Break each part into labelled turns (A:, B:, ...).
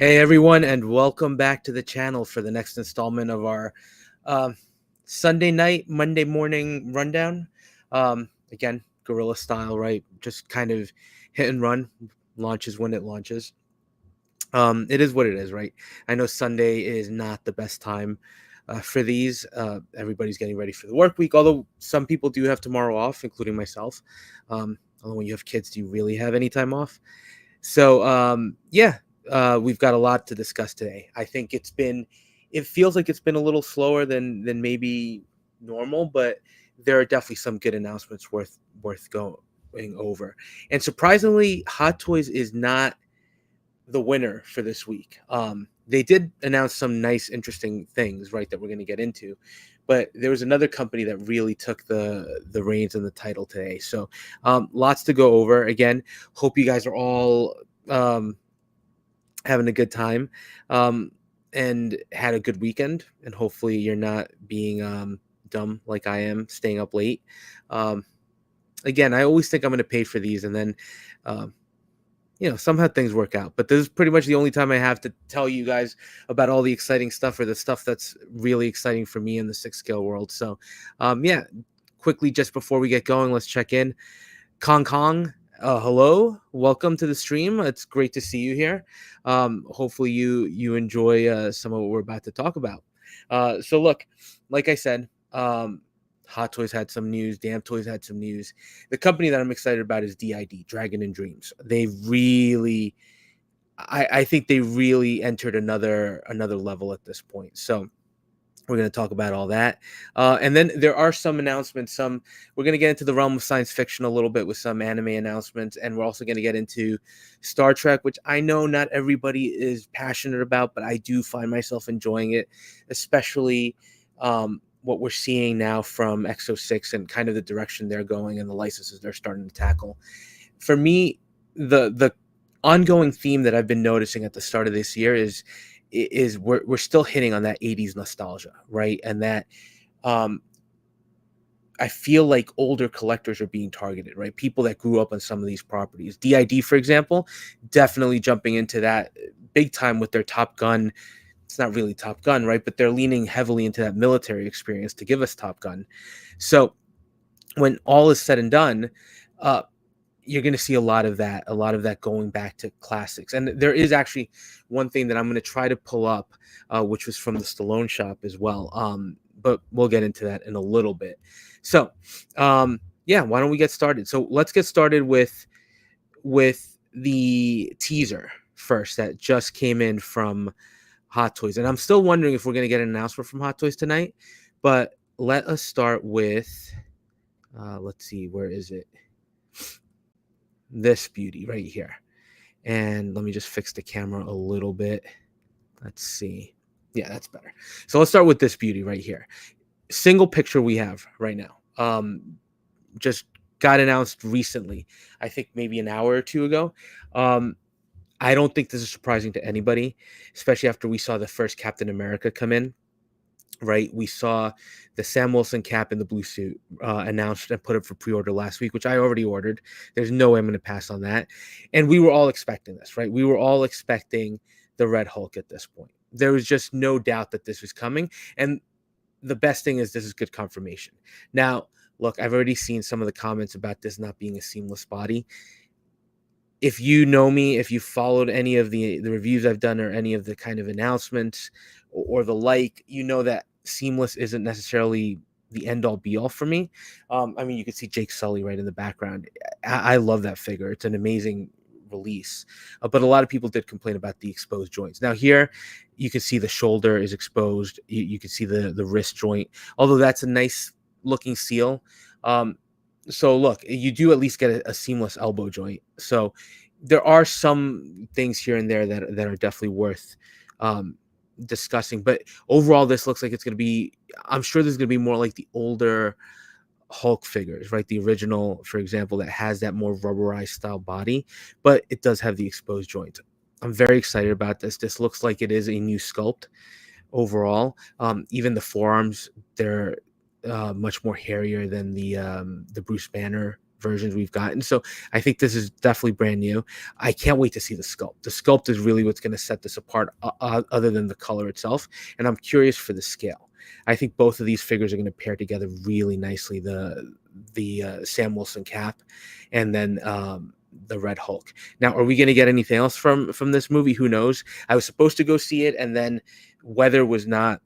A: Hey everyone, and welcome back to the channel for the next installment of our um Sunday night, Monday morning rundown. Again, guerrilla style, right? Just kind of hit and run, launches when it launches. It is what it is, right? I know Sunday is not the best time for these. Everybody's getting ready for the work week, although some people do have tomorrow off, including myself. Although when you have kids, do you really have any time off? So we've got a lot to discuss today. I think it feels like it's been a little slower than maybe normal, but there are definitely some good announcements worth going over. And surprisingly, Hot Toys is not the winner for this week. They did announce some nice, interesting things, right, that we're going to get into, but there was another company that really took the reins and the title today. So, lots to go over. Again, hope you guys are all having a good time, um, and had a good weekend. And hopefully, you're not being dumb like I am, staying up late. Um, Again, I always think I'm going to pay for these, and then. Um, somehow things work out. But this is pretty much the only time I have to tell you guys about all the exciting stuff or the stuff that's really exciting for me in the six scale world. So, yeah, quickly, just before we get going, let's check in. Kong, hello, welcome to the stream. It's great to see you here. Hopefully, you enjoy some of what we're about to talk about. So, look, like I said, Hot Toys had some news. Damn Toys had some news. The company that I'm excited about is DID, Dragon and Dreams. They really, I think they really entered another level at this point. So we're going to talk about all that, and then there are some announcements. We're going to get into the realm of science fiction a little bit with some anime announcements, and we're also going to get into Star Trek, which I know not everybody is passionate about, but I do find myself enjoying it, especially. What we're seeing now from Exo 6 and kind of the direction they're going and the licenses they're starting to tackle. For me, the ongoing theme that I've been noticing at the start of this year is we're still hitting on that 80s nostalgia, right? And that um I feel like older collectors are being targeted, right? People that grew up on some of these properties. DID, for example, definitely jumping into that big time with their Top Gun. It's not really Top Gun, right? But they're leaning heavily into that military experience to give us Top Gun. So when all is said and done, uh, you're going to see a lot of that going back to classics. And there is actually one thing that I'm going to try to pull up, which was from the Stallone shop as well. But we'll get into that in a little bit. So, yeah, why don't we get started? So let's get started with the teaser first that just came in from Hot Toys. And I'm still wondering if we're going to get an announcement from Hot Toys tonight. But let us start with, let's see, where is it? This beauty right here. And let me just fix the camera a little bit. Let's see. Yeah, that's better. So let's start with this beauty right here. Single picture we have right now. Just got announced recently. I think maybe an hour or two ago. I don't think this is surprising to anybody, especially after we saw the first Captain America come in. Right, we saw the Sam Wilson cap in the blue suit announced and put up for pre-order last week, which I already ordered. There's no way I'm going to pass on that, and we were all expecting this, right? We were all expecting the Red Hulk at this point. There was just no doubt that this was coming, and the best thing is this is good confirmation. Now, look, I've already seen some of the comments about this not being a seamless body. If you know me, if you followed any of the reviews I've done or any of the kind of announcements or the like, you know that seamless isn't necessarily the end all be all for me. I mean, you can see Jake Sully right in the background. I love that figure. It's an amazing release, but a lot of people did complain about the exposed joints. Now here, you can see the shoulder is exposed. You can see the wrist joint, although that's a nice looking seal. So look, you do at least get a seamless elbow joint. So there are some things here and there that are definitely worth um, discussing. But overall, this looks like it's going to be. I'm sure there's going to be more like the older Hulk figures, right? The original, for example, that has that more rubberized style body, but it does have the exposed joint. I'm very excited about this. This looks like it is a new sculpt overall. Even the forearms, they're much more hairier than the Bruce Banner versions we've gotten. So I think this is definitely brand new. I can't wait to see the sculpt. The sculpt is really what's going to set this apart, other than the color itself. And I'm curious for the scale. I think both of these figures are going to pair together really nicely. The Sam Wilson cap, and then the Red Hulk. Now, are we going to get anything else from this movie? Who knows? I was supposed to go see it, and then weather was not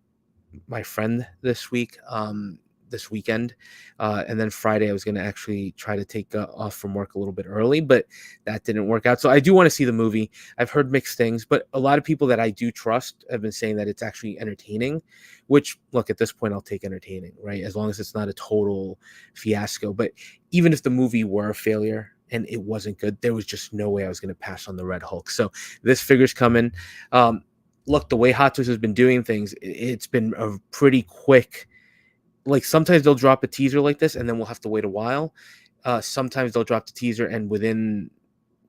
A: my friend this weekend, and then Friday I was going to actually try to take off from work a little bit early, but that didn't work out. So I do want to see the movie. I've heard mixed things, but a lot of people that I do trust have been saying that it's actually entertaining, which, look, at this point I'll take entertaining, right, as long as it's not a total fiasco. But even if the movie were a failure and it wasn't good, there was just no way I was going to pass on the Red Hulk. So this figure's coming. Look, the way Hot Toys has been doing things, it's been a pretty quick. Like, sometimes they'll drop a teaser like this, and then we'll have to wait a while. Sometimes they'll drop the teaser, and within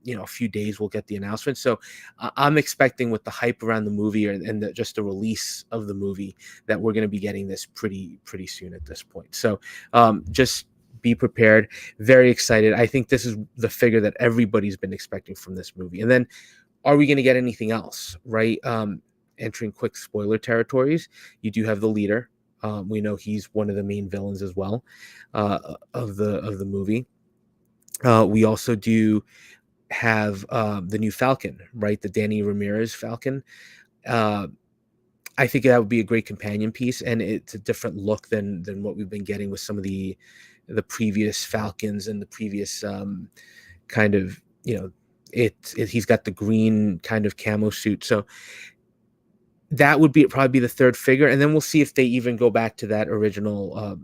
A: a few days we'll get the announcement. So I'm expecting, with the hype around the movie and just the release of the movie, that we're going to be getting this pretty soon at this point. So just be prepared. Very excited. I think this is the figure that everybody's been expecting from this movie. And then, are we going to get anything else, right? Entering quick spoiler territories, you do have the leader. We know he's one of the main villains as well, of the movie. We also do have the new Falcon, right? The Danny Ramirez Falcon. I think that would be a great companion piece, and it's a different look than what we've been getting with some of the previous Falcons and the previous kind of, he's got the green kind of camo suit. So that would probably be the third figure, and then we'll see if they even go back to that original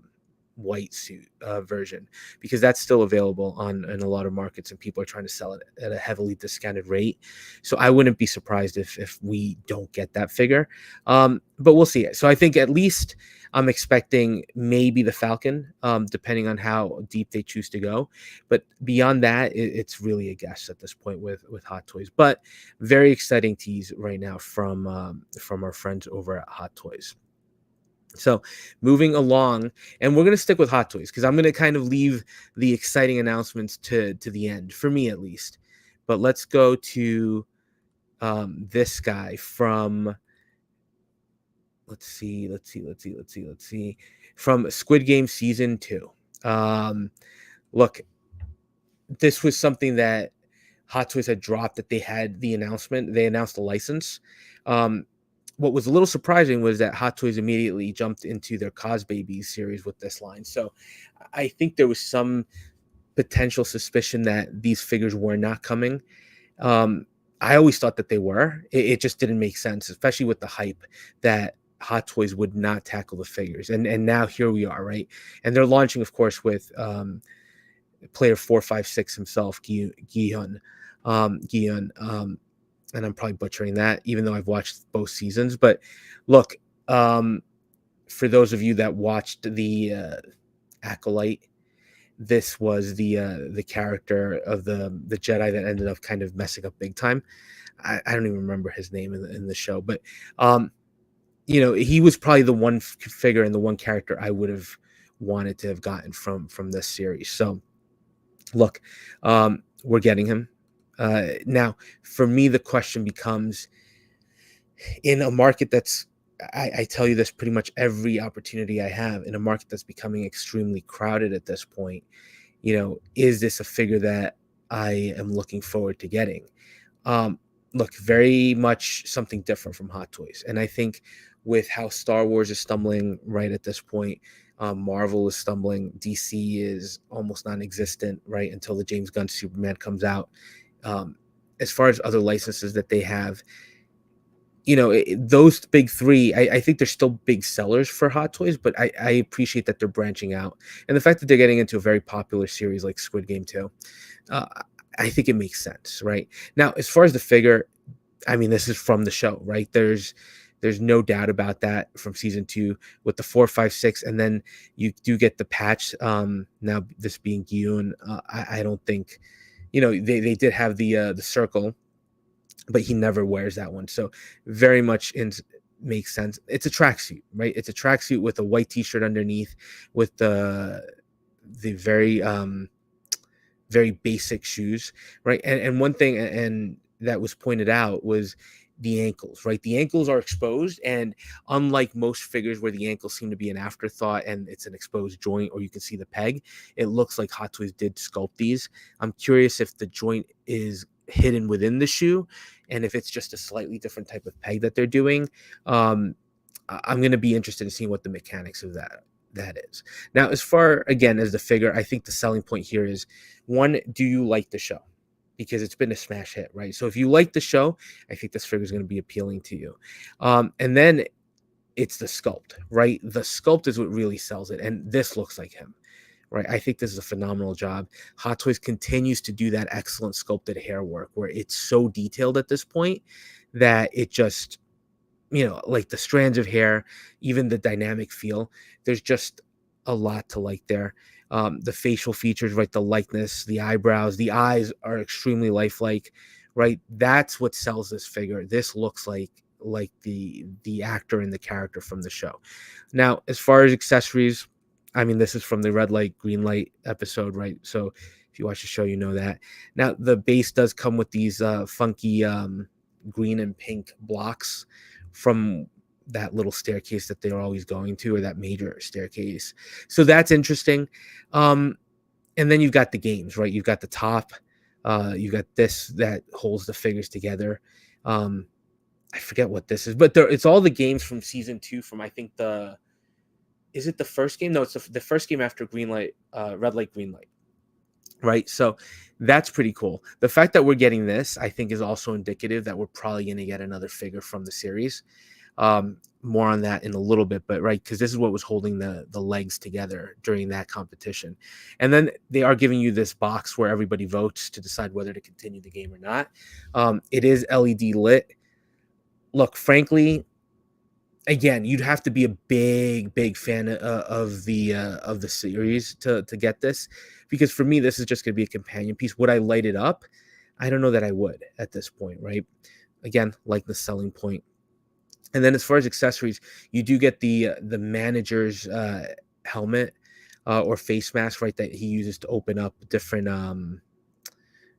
A: white suit version, because that's still available in a lot of markets, and people are trying to sell it at a heavily discounted rate. So I wouldn't be surprised if we don't get that figure, but we'll see it. So I think at least I'm expecting maybe the Falcon, depending on how deep they choose to go. But beyond that, it's really a guess at this point with Hot Toys. But very exciting tease right now from our friends over at Hot Toys. So moving along, and we're going to stick with Hot Toys, because I'm going to kind of leave the exciting announcements to the end, for me at least. But let's go to this guy from, let's see, from Squid Game Season 2. Look, this was something that Hot Toys had dropped, that they had the announcement. They announced the license. What was a little surprising was that Hot Toys immediately jumped into their Cosbabies series with this line. So I think there was some potential suspicion that these figures were not coming. I always thought that they were. It just didn't make sense, especially with the hype that Hot Toys would not tackle the figures. And now here we are, right? And they're launching, of course, with player 456 himself, Gi-hun. And I'm probably butchering that, even though I've watched both seasons. But look, for those of you that watched the Acolyte, this was the character of the Jedi that ended up kind of messing up big time. I don't even remember his name in the show, but he was probably the one figure and the one character I would have wanted to have gotten from this series. So look, we're getting him. Now, for me, the question becomes, in a market that's, I tell you this pretty much every opportunity I have, in a market that's becoming extremely crowded at this point, is this a figure that I am looking forward to getting? Look, very much something different from Hot Toys. And I think with how Star Wars is stumbling right at this point, Marvel is stumbling, DC is almost non-existent, right, until the James Gunn Superman comes out. As far as other licenses that they have, those big three, I think they're still big sellers for Hot Toys, but I appreciate that they're branching out. And the fact that they're getting into a very popular series like Squid Game 2, I think it makes sense, right? Now, as far as the figure, I mean, this is from the show, right? There's no doubt about that, from season 2 with the 456, and then you do get the patch. Now, this being Gi-hun, I don't think, they did have the circle, but he never wears that one. So very much makes sense. It's a tracksuit, right? It's a tracksuit with a white t-shirt underneath, with the very very basic shoes, right? And one thing and that was pointed out was the ankles, right? The ankles are exposed, and unlike most figures where the ankles seem to be an afterthought and it's an exposed joint or you can see the peg, it looks like Hot Toys did sculpt these. I'm curious if the joint is hidden within the shoe and if it's just a slightly different type of peg that they're doing. um I'm going to be interested in seeing what the mechanics of that is. Now, as far again as the figure, I think the selling point here is one: do you like the show? Because it's been a smash hit, right? So if you like the show, I think this figure is going to be appealing to you. And then it's the sculpt, right? The sculpt is what really sells it, and this looks like him, right? I think this is a phenomenal job. Hot Toys continues to do that excellent sculpted hair work where it's so detailed at this point that it just, like the strands of hair, even the dynamic feel, there's just a lot to like there. The facial features, right? The likeness, the eyebrows, the eyes are extremely lifelike, right? That's what sells this figure. This looks like the actor and the character from the show. Now, as far as accessories, I mean, this is from the red light, green light episode, right? So if you watch the show, you know that. Now, the base does come with these funky green and pink blocks from that little staircase that they're always going to, or that major staircase. So that's interesting. Um, and then you've got the games, right? You've got the top. You got this that holds the figures together. I forget what this is, but it's all the games from season 2. From I think is it the first game? No, it's the first game after green light, red light, green light. Right. So that's pretty cool. The fact that we're getting this, I think, is also indicative that we're probably going to get another figure from the series. More on that in a little bit, but right, because this is what was holding the legs together during that competition. And then they are giving you this box where everybody votes to decide whether to continue the game or not. It is LED lit. Look, frankly, again, you'd have to be a big fan of the series to get this, because for me this is just going to be a companion piece. Would I light it up? I don't know that I would at this point, right? Again, like the selling point. And then as far as accessories, you do get the manager's helmet or face mask, right, that he uses to open up different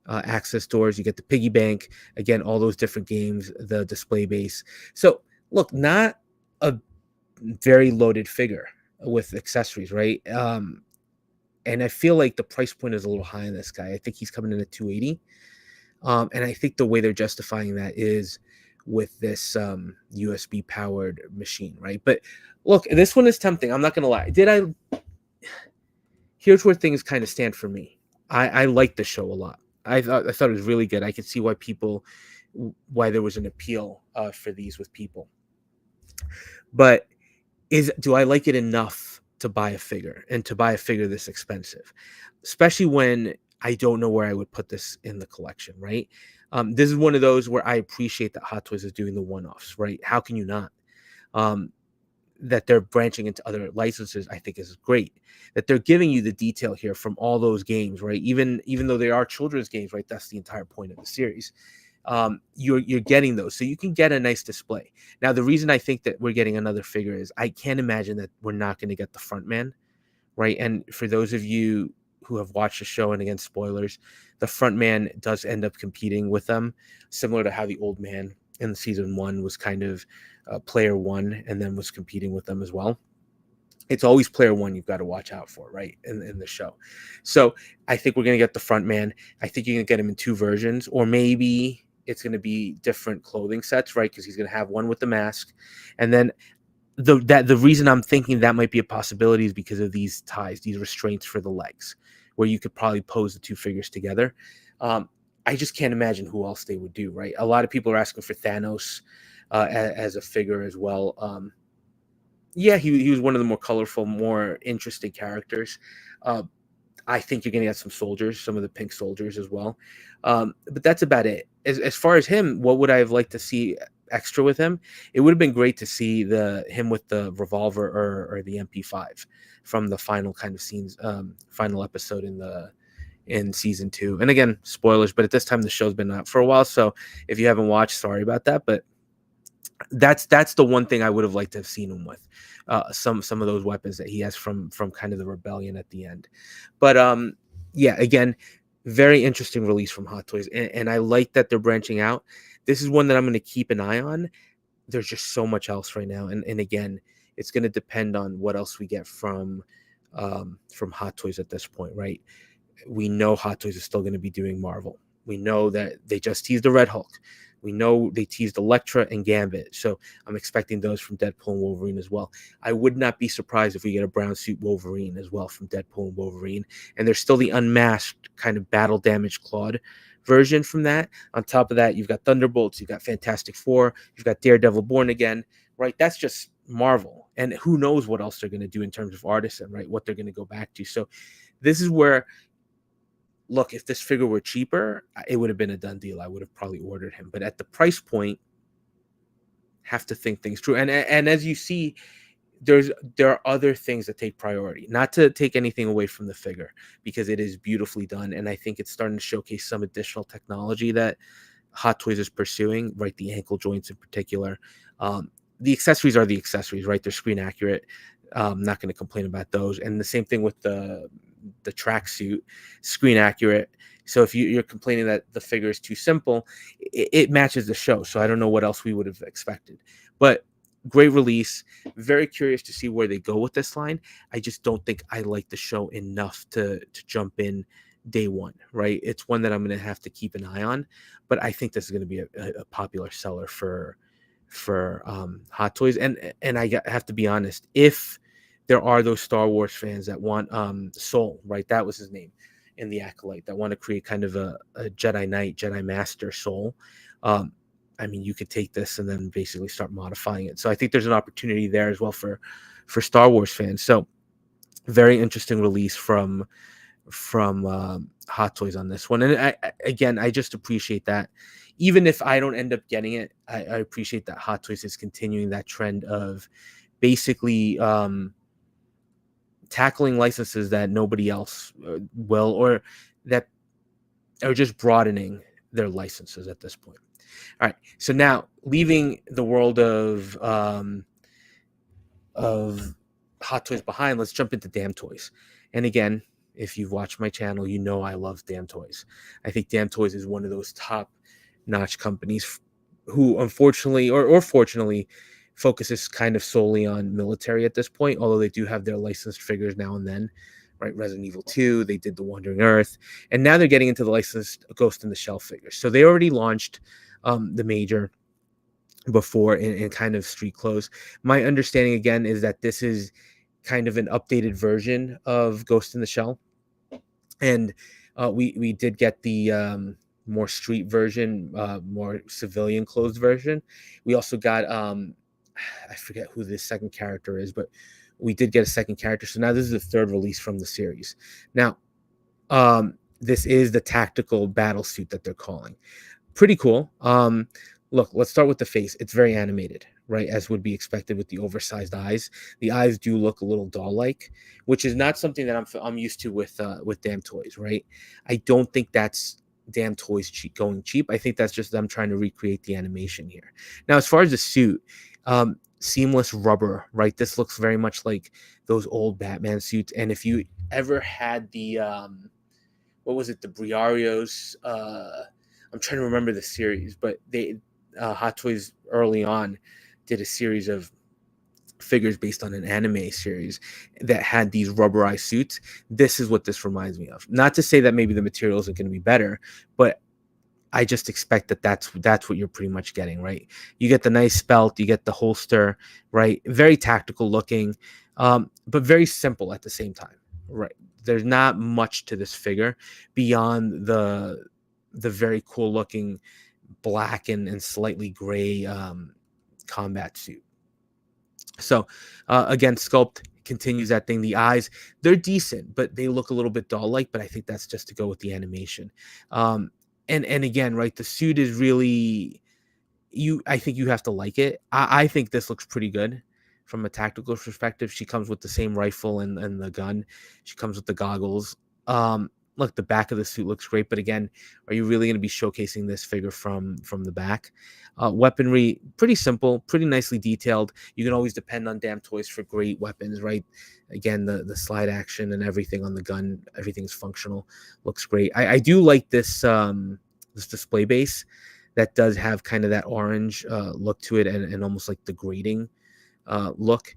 A: access doors. You get the piggy bank, again, all those different games, the display base. So look, not a very loaded figure with accessories, right? And I feel like the price point is a little high on this guy. I think he's coming in at 280. And I think the way they're justifying that is with this USB powered machine, right? But look, this one is tempting. I'm not gonna lie. Here's where things kind of stand for me. I like the show a lot. I thought it was really good. I could see why there was an appeal for these with people. But do I like it enough to buy a figure, and to buy a figure this expensive, especially when I don't know where I would put this in the collection, right? This is one of those where I appreciate that Hot Toys is doing the one-offs, right? How can you not? That they're branching into other licenses, I think, is great. That they're giving you the detail here from all those games, right? Even though they are children's games, right? That's the entire point of the series. You're getting those, so you can get a nice display. Now, the reason I think that we're getting another figure is I can't imagine that we're not going to get the front man, right? And for those of you who have watched the show, and again, spoilers, the front man does end up competing with them, similar to how the old man in season 1 was kind of player 1 and then was competing with them as well. It's always player 1 you've got to watch out for, right, in the show. So I think we're going to get the front man. I think you're going to get him in 2 versions, or maybe it's going to be different clothing sets, right? Because he's going to have one with the mask, and then the reason I'm thinking that might be a possibility is because of these ties, these restraints for the legs, where you could probably pose the 2 figures together. I just can't imagine who else they would do, right? A lot of people are asking for Thanos as a figure as well. Yeah, he was one of the more colorful, more interesting characters. I think you're going to get some soldiers, some of the pink soldiers as well. But that's about it. As far as him, what would I have liked to see extra with him? It would have been great to see him with the revolver or the MP5 from the final kind of scenes, final episode in season 2. And again, spoilers, but at this time the show's been out for a while, so if you haven't watched, sorry about that. But that's the one thing I would have liked to have seen him with, some of those weapons that he has from kind of the rebellion at the end. But yeah, again, Very interesting release from Hot Toys, and I like that they're branching out. This is one that I'm going to keep an eye on. There's just so much else right now, and again, it's going to depend on what else we get from Hot Toys at this point, right? We know Hot Toys is still going to be doing Marvel. We know that they just teased the Red Hulk. We know they teased Elektra and Gambit. So I'm expecting those from Deadpool and Wolverine as well. I would not be surprised if we get a brown suit Wolverine as well from Deadpool and Wolverine. And there's still the unmasked kind of battle damaged Claude version from that. On top of that, you've got Thunderbolts, you've got Fantastic Four, you've got Daredevil Born Again, right? That's just Marvel. And who knows what else they're going to do in terms of artisan, right? What they're going to go back to. So this is where, look, if this figure were cheaper, it would have been a done deal. I would have probably ordered him. But at the price point, have to think things through. And as you see, there are other things that take priority. Not to take anything away from the figure, because it is beautifully done, and I think it's starting to showcase some additional technology that Hot Toys is pursuing, right? The ankle joints in particular. The accessories are the accessories, right? They're screen accurate. Not going to complain about those. And the same thing with the tracksuit, screen accurate. So if you're complaining that the figure is too simple, it matches the show. So I don't know what else we would have expected. But great release. Very curious to see where they go with this line. I just don't think I like the show enough to jump in day one, right? It's one that I'm going to have to keep an eye on. But I think this is going to be a popular seller for Hot Toys. And have to be honest, if there are those Star Wars fans that want Soul, right? That was his name in the Acolyte, that want to create kind of a Jedi Knight, Jedi Master Soul. I mean, you could take this and then basically start modifying it. So I think there's an opportunity there as well for Star Wars fans. So very interesting release from Hot Toys on this one. And I just appreciate that. Even if I don't end up getting it, I appreciate that Hot Toys is continuing that trend of basically tackling licenses that nobody else will, or that are just broadening their licenses at this point. All right, so now leaving the world of Hot Toys behind, let's jump into Damn Toys. And again, if you've watched my channel, you know I love Damn Toys. I think Damn Toys is one of those top-notch companies who, unfortunately or fortunately, focuses kind of solely on military at this point, although they do have their licensed figures now and then, right? Resident Evil 2, they did The Wandering Earth, and now they're getting into the licensed Ghost in the Shell figures. So they already launched the major before in kind of street clothes. My understanding, again, is that this is kind of an updated version of Ghost in the Shell. And we did get the more street version, more civilian clothes version. We also got I forget who the second character is, but we did get a second character. So now this is the third release from the series. Now, this is the tactical battle suit that they're calling. Pretty cool. Look, let's start with the face. It's very animated, right? As would be expected with the oversized eyes. The eyes do look a little doll-like, which is not something that I'm used to with Damn Toys, right? I don't think that's Damn Toys going cheap. I think that's just them trying to recreate the animation here. Now, as far as the suit, seamless rubber, right? This looks very much like those old Batman suits. And if you ever had the what was it, the Briarios? I'm trying to remember the series, but they Hot Toys early on did a series of figures based on an anime series that had these rubberized suits. This is what this reminds me of. Not to say that maybe the materials are going to be better, but I just expect that that's what you're pretty much getting, right? You get the nice belt, you get the holster, right? Very tactical looking, but very simple at the same time, right? There's not much to this figure beyond the very cool looking black and slightly gray combat suit. So again, sculpt continues that thing. The eyes, they're decent, but they look a little bit doll-like, but I think that's just to go with the animation. And again, right, the suit is really, I think you have to like it. I think this looks pretty good from a tactical perspective. She comes with the same rifle and the gun. She comes with the goggles. look, the back of the suit looks great, but again, are you really going to be showcasing this figure from the back? Weaponry, pretty simple, pretty nicely detailed. You can always depend on Damn Toys for great weapons, right? Again, the slide action and everything on the gun, everything's functional, looks great. I do like this display base that does have kind of that orange look to it, and almost like the grating look.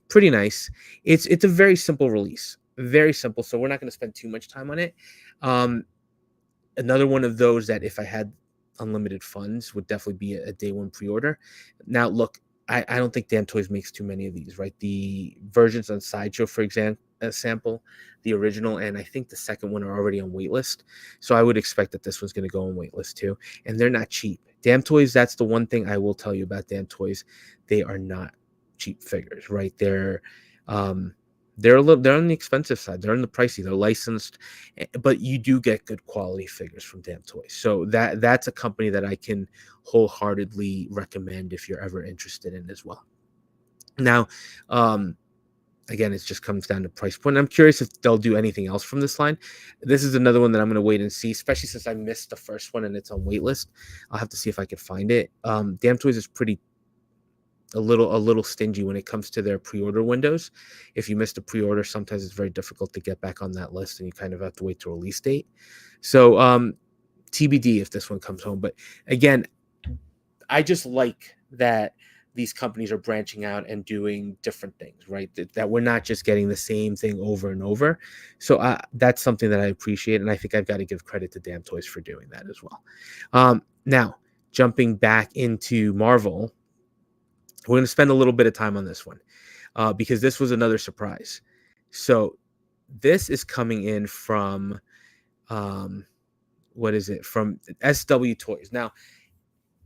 A: Pretty nice. It's a very simple release, very simple. So we're not going to spend too much time on it. Um, Another one of those that if I had unlimited funds would definitely be a day one pre-order. Now, look, I don't think Damn Toys makes too many of these, right? The versions on Sideshow, for example, sample, the original, and I think the second one are already on waitlist. So I would expect that this one's going to go on waitlist too. And they're not cheap. Damn Toys, that's the one thing I will tell you about Damn Toys. They are not cheap figures, right? Um, they're on the expensive side. They're on the pricey. They're licensed, but you do get good quality figures from Damn Toys. So that's a company that I can wholeheartedly recommend if you're ever interested in as well. Now, again, it just comes down to price point. I'm curious if they'll do anything else from this line. This is another one that I'm going to wait and see, especially since I missed the first one and it's on waitlist. I'll have to see if I can find it. Damn Toys is pretty a little stingy when it comes to their pre-order windows. If you missed a pre-order, sometimes it's very difficult to get back on that list and you kind of have to wait to release date. So TBD if this one comes home. But again, I just like that these companies are branching out and doing different things, right? That we're not just getting the same thing over and over. So that's something that I appreciate, and I think I've got to give credit to Damn Toys for doing that as well. Now, jumping back into Marvel, we're going to spend a little bit of time on this one because this was another surprise. So this is coming in from, what is it? From SW Toys. Now,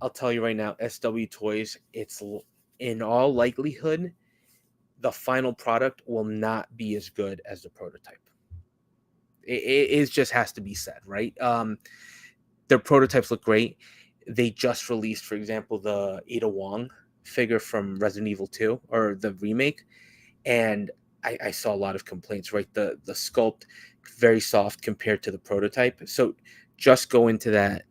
A: I'll tell you right now, SW Toys, it's in all likelihood, the final product will not be as good as the prototype. It just has to be said, right? Their prototypes look great. They just released, for example, the Ada Wong figure from Resident Evil 2 or the remake, and I saw a lot of complaints, right? The sculpt very soft compared to the prototype. So just go into that,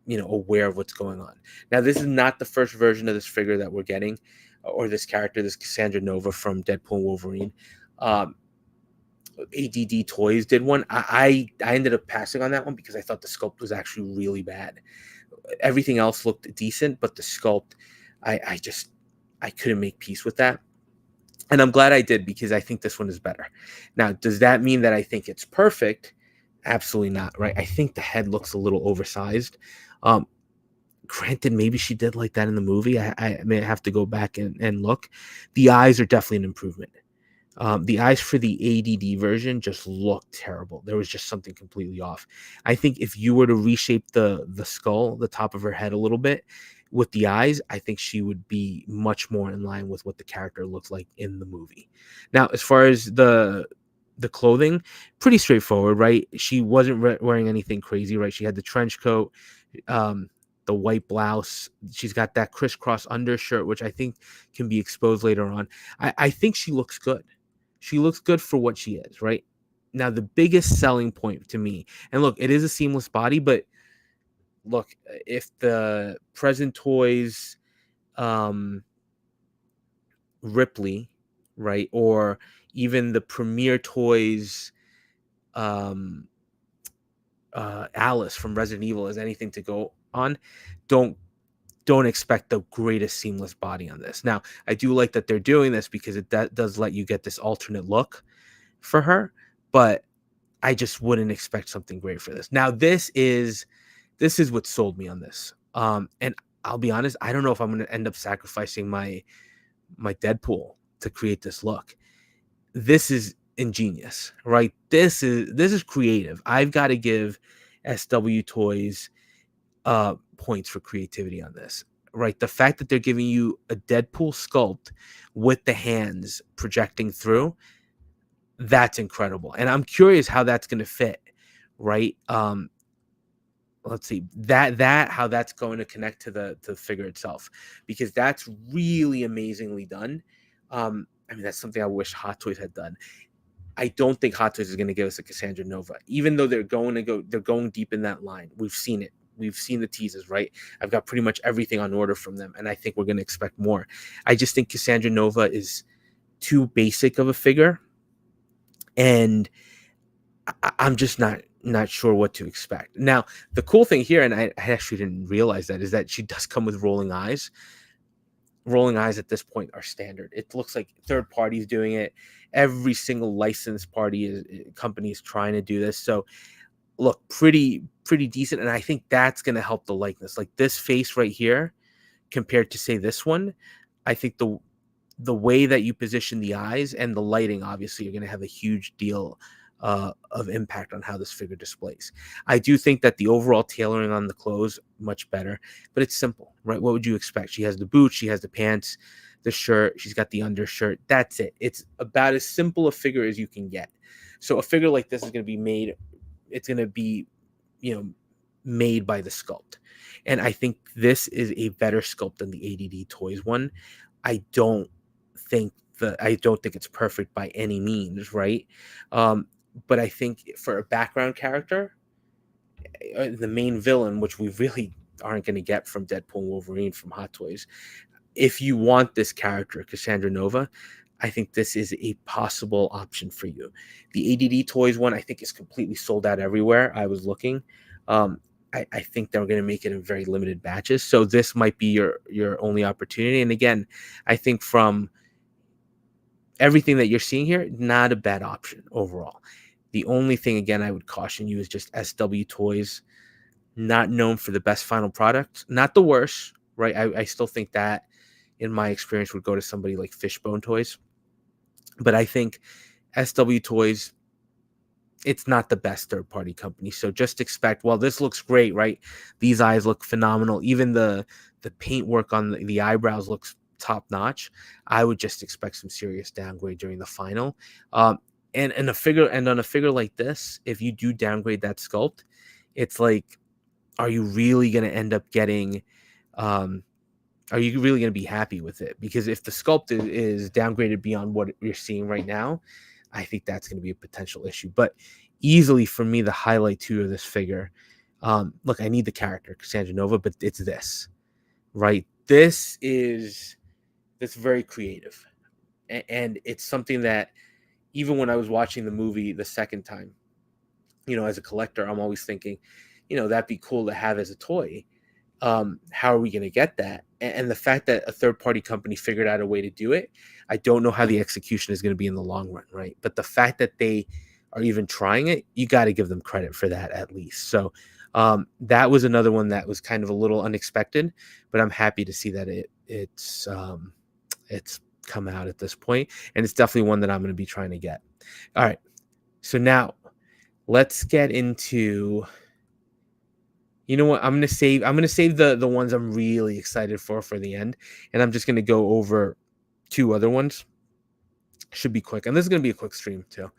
A: aware of what's going on. Now, this is not the first version of this figure that we're getting, or this character, this Cassandra Nova from Deadpool and Wolverine. ADD Toys did one. I ended up passing on that one because I thought the sculpt was actually really bad. Everything else looked decent, but the sculpt, I couldn't make peace with that. And I'm glad I did because I think this one is better. Now, does that mean that I think it's perfect? Absolutely not, right? I think the head looks a little oversized. Granted, maybe she did like that in the movie. I may have to go back and look. The eyes are definitely an improvement. The eyes for the ADD version just looked terrible. There was just something completely off. I think if you were to reshape the skull, the top of her head a little bit with the eyes, I think she would be much more in line with what the character looked like in the movie. Now, as far as the clothing, pretty straightforward, right? She wasn't wearing anything crazy, right? She had the trench coat, the white blouse. She's got that crisscross undershirt, which I think can be exposed later on. I think she looks good. She looks good for what she is, right? Now, the biggest selling point to me, and look, it is a seamless body, but look, if the present toys Ripley, right, or even the Premier Toys Alice from Resident Evil is anything to go on, don't expect the greatest seamless body on this. Now, I do like that they're doing this because that does let you get this alternate look for her, but I just wouldn't expect something great for this. Now, this is what sold me on this. And I'll be honest, I don't know if I'm going to end up sacrificing my Deadpool to create this look. This is ingenious, right? This is creative. I've got to give SW Toys points for creativity on this, right? The fact that they're giving you a Deadpool sculpt with the hands projecting through, that's incredible. And I'm curious how that's going to fit, right? Let's see that how that's going to connect to the figure itself, because that's really amazingly done. I mean, that's something I wish Hot Toys had done. I don't think Hot Toys is going to give us a Cassandra Nova, even though they're going deep in that line. We've seen it. We've seen the teasers, right? I've got pretty much everything on order from them, and I think we're going to expect more. I just think Cassandra Nova is too basic of a figure, and I'm just not sure what to expect. Now, the cool thing here, and I actually didn't realize that, is that she does come with rolling eyes. Rolling eyes at this point are standard. It looks like third parties doing it. Every single licensed company is trying to do this. So look, pretty decent, and I think that's going to help the likeness. Like this face right here compared to say this one, I think the way that you position the eyes and the lighting obviously are going to have a huge deal of impact on how this figure displays. I do think that the overall tailoring on the clothes much better, but it's simple, right? What would you expect? She has the boots, she has the pants, the shirt, she's got the undershirt. That's it. It's about as simple a figure as you can get. So a figure like this is going to be made. It's going to be, you know, made by the sculpt, and I think this is a better sculpt than the ADD Toys one. I don't I don't think it's perfect by any means, right? But I think for a background character, the main villain, which we really aren't going to get from Deadpool and Wolverine from Hot Toys, if you want this character, Cassandra Nova, I think this is a possible option for you. The ADD Toys one, I think, is completely sold out everywhere. I was looking. I think they're going to make it in very limited batches. So this might be your only opportunity. And again, I think from everything that you're seeing here, not a bad option overall. The only thing, again, I would caution you is just SW Toys, not known for the best final product, not the worst, right? I still think that, in my experience, would go to somebody like Fishbone Toys. But I think SW Toys, it's not the best third-party company. So just expect, well, this looks great, right? These eyes look phenomenal. Even the paintwork on the eyebrows looks top-notch. I would just expect some serious downgrade during the final. And on a figure like this, if you do downgrade that sculpt, it's like, are you really going to end up getting are you really going to be happy with it? Because if the sculpt is downgraded beyond what you're seeing right now, I think that's going to be a potential issue. But easily for me, the highlight too of this figure, look, I need the character Cassandra Nova, but it's this, right? This is very creative, and it's something that even when I was watching the movie the second time, you know, as a collector, I'm always thinking, you know, that'd be cool to have as a toy. How are we going to get that? And the fact that a third party company figured out a way to do it, I don't know how the execution is going to be in the long run, right? But the fact that they are even trying it, you got to give them credit for that at least. So that was another one that was kind of a little unexpected, but I'm happy to see that it's come out at this point, and it's definitely one that I'm going to be trying to get. All right, so now let's get into, you know what? I'm gonna save the ones I'm really excited for the end, and I'm just gonna go over two other ones. Should be quick, and this is gonna be a quick stream too.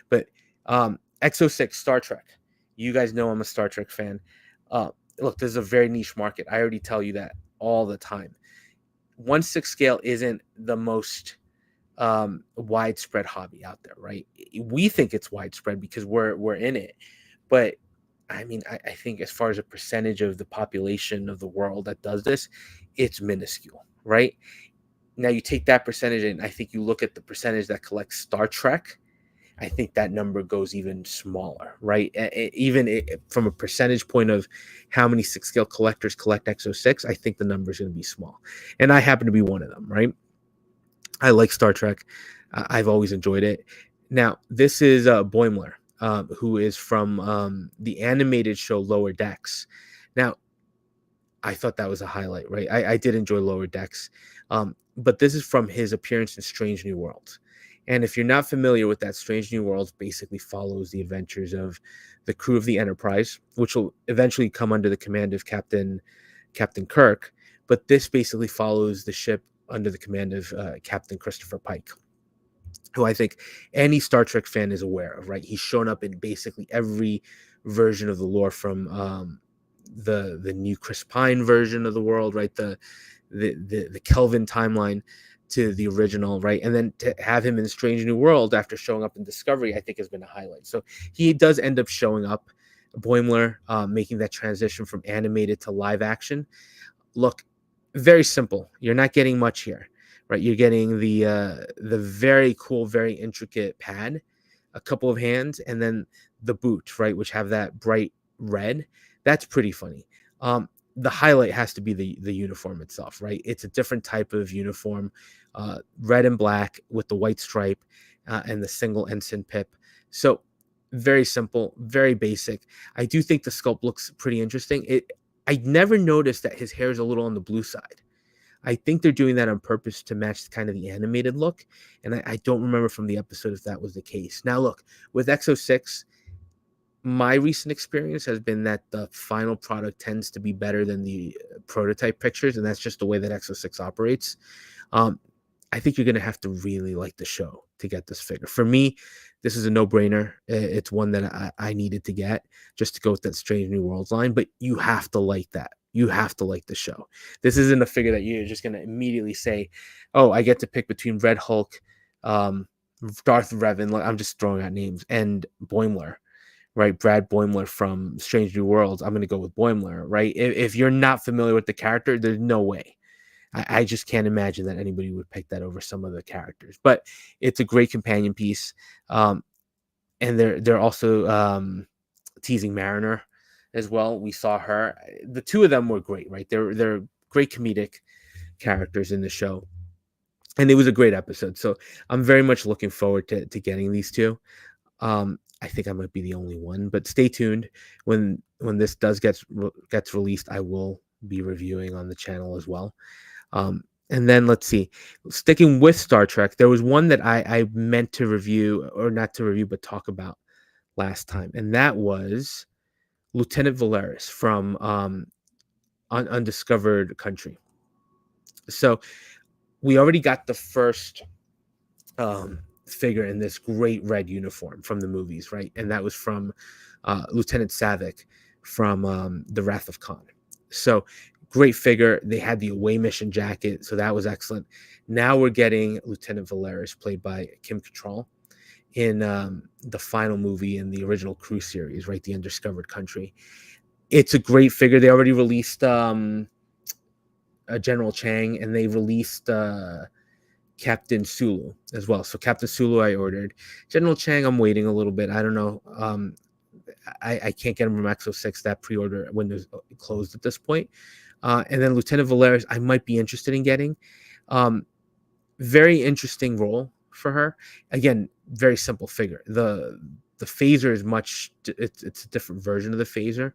A: But X06 Star Trek. You guys know I'm a Star Trek fan. Look, this is a very niche market. I already tell you that all the time. 1/6 scale isn't the most widespread hobby out there, right? We think it's widespread because we're in it, but I mean, I think as far as a percentage of the population of the world that does this, it's minuscule, right? Now you take that percentage and I think you look at the percentage that collects Star Trek, I think that number goes even smaller, right? Even from a percentage point of how many 6 scale collectors collect X06, I think the number is going to be small. And I happen to be one of them, right? I like Star Trek. I've always enjoyed it. Now, this is Boimler, who is from the animated show Lower Decks. Now, I thought that was a highlight, right? I did enjoy Lower Decks. But this is from his appearance in Strange New Worlds. And if you're not familiar with that, Strange New Worlds basically follows the adventures of the crew of the Enterprise, which will eventually come under the command of Captain Kirk. But this basically follows the ship under the command of Captain Christopher Pike, who I think any Star Trek fan is aware of, right? He's shown up in basically every version of the lore, from the new Chris Pine version of the world, right? The Kelvin timeline, to the original, right? And then to have him in Strange New World after showing up in Discovery, I think has been a highlight. So he does end up showing up, Boimler, making that transition from animated to live action. Look, very simple. You're not getting much here, right? You're getting the very cool, very intricate pad, a couple of hands, and then the boot, right, which have that bright red. That's pretty funny. The highlight has to be the uniform itself, right? It's a different type of uniform, red and black with the white stripe and the single ensign pip. So very simple, very basic. I do think the sculpt looks pretty interesting. I never noticed that his hair is a little on the blue side. I think they're doing that on purpose to match kind of the animated look. And I don't remember from the episode if that was the case. Now, look, with X06, my recent experience has been that the final product tends to be better than the prototype pictures. And that's just the way that X06 operates. Um, I think you're going to have to really like the show to get this figure. For me, this is a no-brainer. It's one that I needed to get just to go with that Strange New Worlds line, but you have to like that. You have to like the show. This isn't a figure that you're just going to immediately say, oh, I get to pick between Red Hulk, Darth Revan, like I'm just throwing out names, and Boimler, right? Brad Boimler from Strange New Worlds. I'm going to go with Boimler, right? If you're not familiar with the character, there's no way. I just can't imagine that anybody would pick that over some of the characters. But it's a great companion piece, and they're also teasing Mariner as well. We saw her. The two of them were great, right? They're great comedic characters in the show, and it was a great episode. So I'm very much looking forward to getting these two. I think I might be the only one, but stay tuned. When this does gets released, I will be reviewing on the channel as well. And then let's see, sticking with Star Trek, there was one that I meant to review, or not to review, but talk about last time, and that was Lieutenant Valeris from Undiscovered Country. So we already got the first figure in this great red uniform from the movies, right? And that was from Lieutenant Savick from The Wrath of Khan. So great figure. They had the away mission jacket, so that was excellent. Now we're getting Lieutenant Valeris, played by Kim Cattrall, in the final movie in the original Crew series, right? The Undiscovered Country. It's a great figure. They already released General Chang, and they released Captain Sulu as well. So Captain Sulu I ordered. General Chang I'm waiting a little bit. I don't know. I can't get him from X06. That pre-order window closed at this point. And then Lieutenant Valeris I might be interested in getting. Very interesting role for her. Again, very simple figure. The phaser is much. It's a different version of the phaser.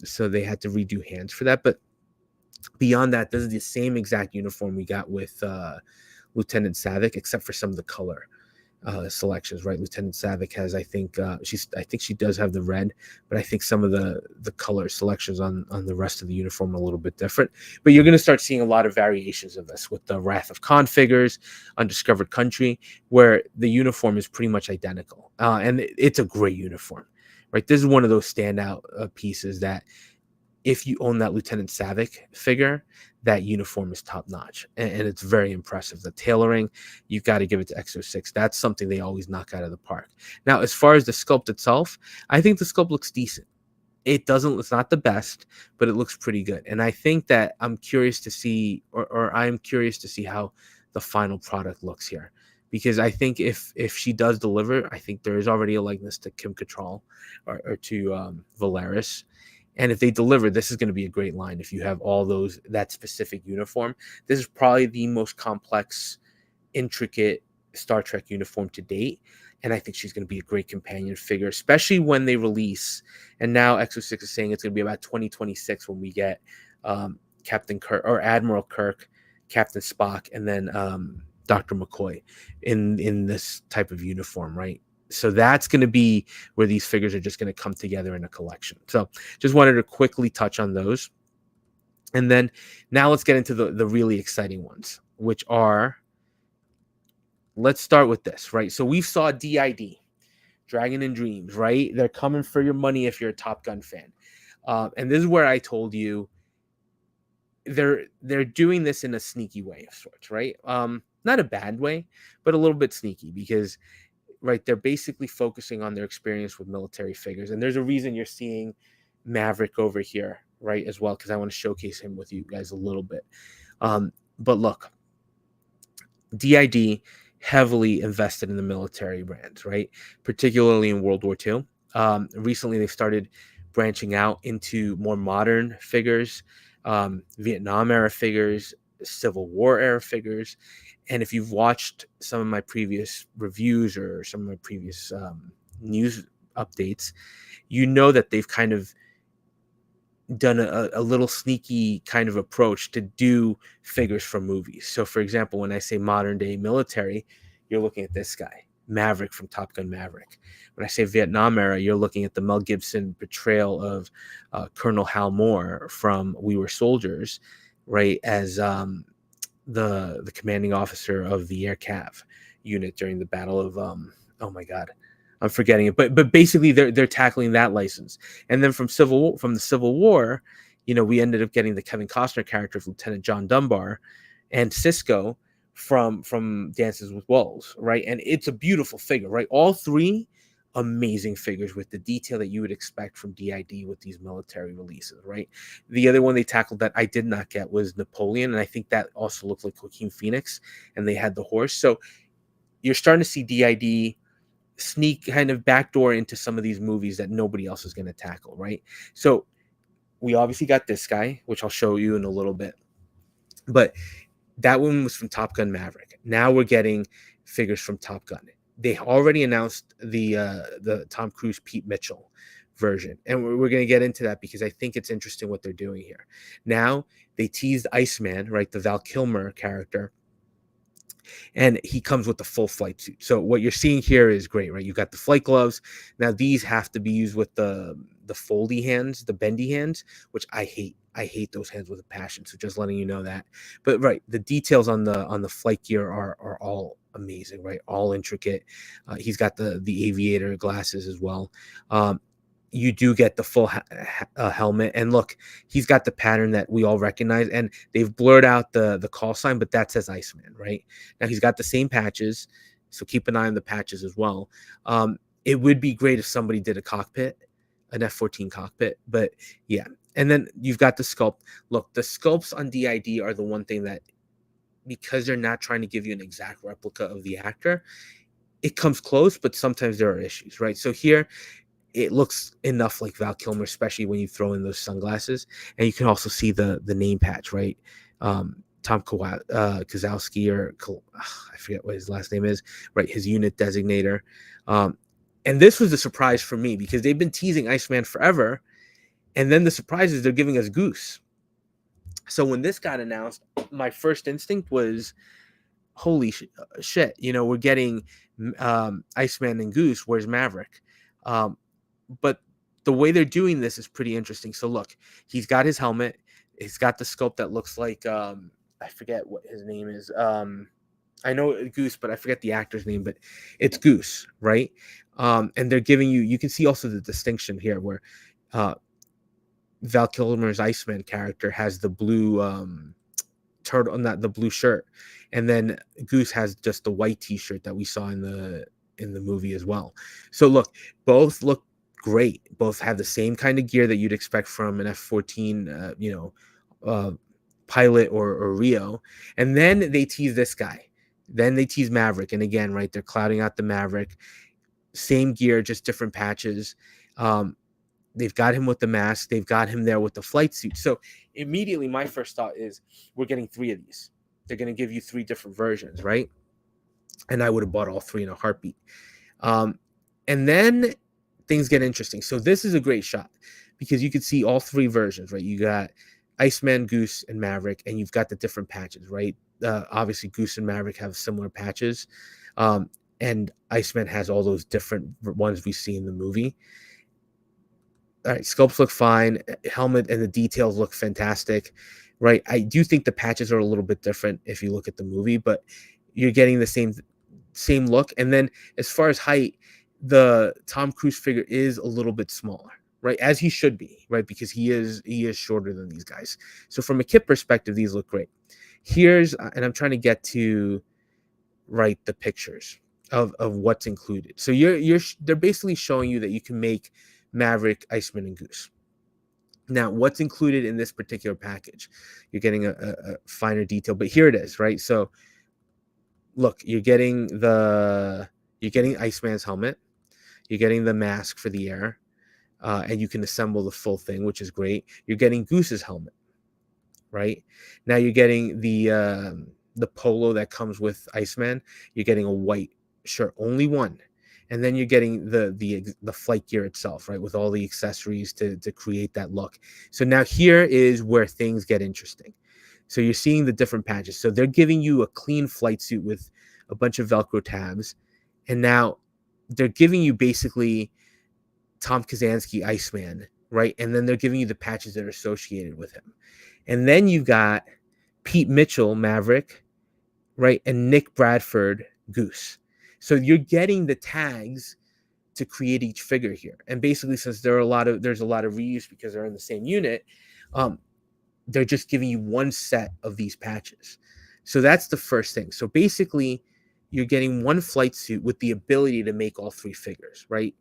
A: So they had to redo hands for that. But beyond that, this is the same exact uniform we got with Lieutenant Savick, except for some of the color selections, right? Lieutenant Savick has, I think she does have the red, but I think some of the color selections on the rest of the uniform are a little bit different. But you're going to start seeing a lot of variations of this with the Wrath of Khan figures, Undiscovered Country, where the uniform is pretty much identical, and it's a great uniform, right? This is one of those standout pieces that, if you own that Lieutenant Savick figure, that uniform is top notch, and it's very impressive. The tailoring, you've got to give it to X06. That's something they always knock out of the park. Now, as far as the sculpt itself, I think the sculpt looks decent. It's not the best, but it looks pretty good. And I think that I'm curious to see, or I'm curious to see how the final product looks here. Because I think if she does deliver, I think there is already a likeness to Kim Cattrall or to Valeris. And if they deliver, this is going to be a great line. If you have all that specific uniform, this is probably the most complex, intricate Star Trek uniform to date. And I think she's going to be a great companion figure, especially when they release. And now X06 is saying it's going to be about 2026 when we get Captain Kirk or Admiral Kirk, Captain Spock, and then Dr. McCoy in this type of uniform, right? So that's going to be where these figures are just going to come together in a collection. So just wanted to quickly touch on those. And then now let's get into the really exciting ones, which are, let's start with this, right? So we saw DID, Dragon and Dreams, right? They're coming for your money if you're a Top Gun fan. And this is where I told you they're doing this in a sneaky way of sorts, right? Not a bad way, but a little bit sneaky because right, they're basically focusing on their experience with military figures, and there's a reason you're seeing Maverick over here, right, as well, because I want to showcase him with you guys a little bit. But look, DID heavily invested in the military brands, right? Particularly in World War II. Recently, they've started branching out into more modern figures, Vietnam era figures, Civil War era figures. And if you've watched some of my previous reviews or some of my previous news updates, you know that they've kind of done a little sneaky kind of approach to do figures from movies. So, for example, when I say modern day military, you're looking at this guy, Maverick from Top Gun Maverick. When I say Vietnam era, you're looking at the Mel Gibson portrayal of Colonel Hal Moore from We Were Soldiers, right, as the commanding officer of the Air Cav unit during the Battle of oh my God, I'm forgetting it, but basically they're tackling that license. And then from the Civil War, we ended up getting the Kevin Costner character of Lieutenant John Dunbar and Cisco from Dances with Wolves, right? And it's a beautiful figure, right? All three amazing figures with the detail that you would expect from DID with these military releases, right? The other one they tackled that I did not get was Napoleon, and I think that also looked like Joaquin Phoenix, and they had the horse. So you're starting to see DID sneak kind of backdoor into some of these movies that nobody else is going to tackle, right? So we obviously got this guy, which I'll show you in a little bit, but that one was from Top Gun Maverick. Now we're getting figures from Top Gun. They already announced the Tom Cruise Pete Mitchell version, and we're going to get into that because I think it's interesting what they're doing here. Now they teased Iceman, right, the Val Kilmer character, and he comes with the full flight suit. So what you're seeing here is great, right? You've got the flight gloves. Now these have to be used with the foldy hands, the bendy hands, which I hate. I hate those hands with a passion. So just letting you know that. But right, the details on the flight gear are all amazing, right? All intricate. He's got the aviator glasses as well. You do get the full helmet, and look, he's got the pattern that we all recognize, and they've blurred out the call sign, but that says Iceman, right? Now he's got the same patches, so keep an eye on the patches as well. It would be great if somebody did a cockpit, an F-14 cockpit, but yeah. And then you've got the sculpt. Look, the sculpts on DID are the one thing that, because they're not trying to give you an exact replica of the actor, it comes close, but sometimes there are issues, right? So here, it looks enough like Val Kilmer, especially when you throw in those sunglasses, and you can also see the name patch, right? Tom Kozlowski, or I forget what his last name is, right? His unit designator. And this was a surprise for me because they've been teasing Iceman forever, and then the surprise is they're giving us Goose. So when this got announced, my first instinct was, holy shit, we're getting Iceman and Goose. Where's Maverick? But the way they're doing this is pretty interesting. So look, he's got his helmet. He's got the sculpt that looks like I forget what his name is. I know Goose, but I forget the actor's name. But it's Goose, right? And they're giving you can see also the distinction here where Val Kilmer's Iceman character has the blue turtle, not the blue shirt, and then Goose has just the white T-shirt that we saw in the movie as well. So look, both look great. Both have the same kind of gear that you'd expect from an F-14, pilot or Rio. And then they tease this guy. Then they tease Maverick, and again, right, they're clouding out the Maverick. Same gear, just different patches. They've got him with the mask. They've got him there with the flight suit. So immediately, my first thought is, we're getting 3 of these. They're going to give you 3 different versions, right? And I would have bought all 3 in a heartbeat. And then things get interesting. So this is a great shot because you can see all 3 versions, right? You got Iceman, Goose, and Maverick, and you've got the different patches, right? Obviously, Goose and Maverick have similar patches, and Iceman has all those different ones we see in the movie. All right, sculpts look fine. Helmet and the details look fantastic, right? I do think the patches are a little bit different if you look at the movie, but you're getting the same look. And then as far as height, the Tom Cruise figure is a little bit smaller, right? As he should be, right? Because he is shorter than these guys. So from a kit perspective, these look great. Here's and I'm trying to get to right the pictures of what's included. So they're basically showing you that you can make Maverick, Iceman, and Goose. Now, what's included in this particular package? You're getting a finer detail, but here it is, right? So look, you're getting Iceman's helmet, you're getting the mask for the air, and you can assemble the full thing, which is great. You're getting Goose's helmet, right? Now you're getting the polo that comes with Iceman. You're getting a white shirt, only one, and then you're getting the flight gear itself, right, with all the accessories to create that look. So now here is where things get interesting. So you're seeing the different patches. So they're giving you a clean flight suit with a bunch of Velcro tabs, and now they're giving you basically Tom Kazansky Iceman, right? And then they're giving you the patches that are associated with him. And then you got Pete Mitchell, Maverick, right? And Nick Bradford, Goose. So you're getting the tags to create each figure here. And basically, since there's a lot of reuse because they're in the same unit, they're just giving you one set of these patches. So that's the first thing. So basically, you're getting one flight suit with the ability to make all three figures, right?